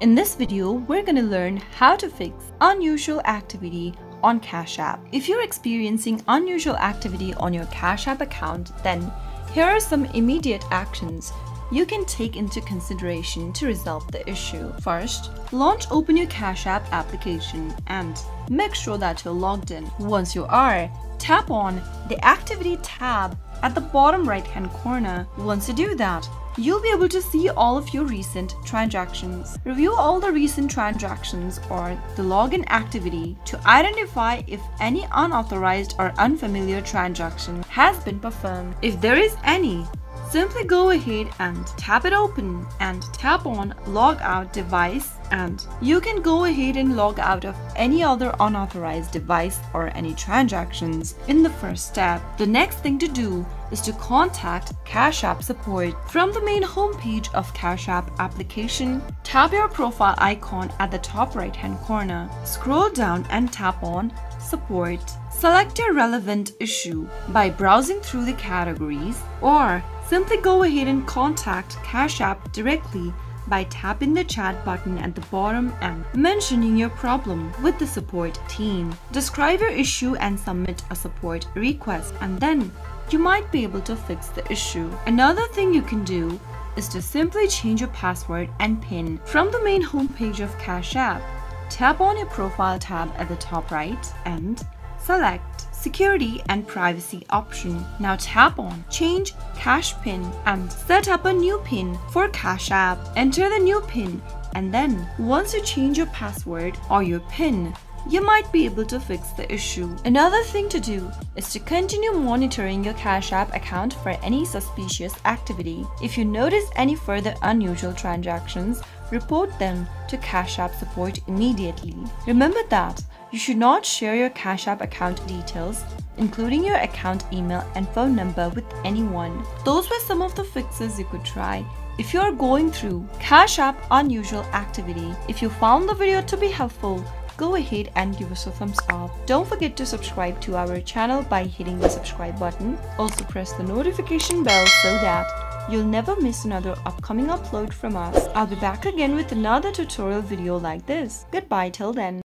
In this video, we're going to learn how to fix unusual activity on CashApp. If you're experiencing unusual activity on your CashApp account, then here are some immediate actions you can take into consideration to resolve the issue. First, open your CashApp application and make sure that you're logged in. Once you are, tap on the Activity tab at the bottom right-hand corner. Once you do that, you'll be able to see all of your recent transactions. Review all the recent transactions or the login activity to identify if any unauthorized or unfamiliar transaction has been performed. If there is any, simply go ahead and tap it open and tap on Log Out Device, and you can go ahead and log out of any other unauthorized device or any transactions in the first step. The next thing to do is to contact CashApp support. From the main homepage of CashApp application, tap your profile icon at the top right hand corner. Scroll down and tap on Support. Select your relevant issue by browsing through the categories, or simply go ahead and contact CashApp directly by tapping the chat button at the bottom and mentioning your problem with the support team. Describe your issue and submit a support request, and then you might be able to fix the issue. Another thing you can do is to simply change your password and PIN. From the main homepage of CashApp, tap on your profile tab at the top right and select Security and Privacy option. Now tap on Change Cache PIN and set up a new PIN for CashApp. Enter the new PIN, and then once you change your password or your PIN, you might be able to fix the issue. Another thing to do is to continue monitoring your CashApp account for any suspicious activity. If you notice any further unusual transactions, report them to CashApp support immediately. Remember that you should not share your CashApp account details, including your account email and phone number, with anyone. Those were some of the fixes you could try if you are going through CashApp unusual activity. If you found the video to be helpful, go ahead and give us a thumbs up. Don't forget to subscribe to our channel by hitting the subscribe button. Also press the notification bell so that you'll never miss another upcoming upload from us. I'll be back again with another tutorial video like this. Goodbye till then.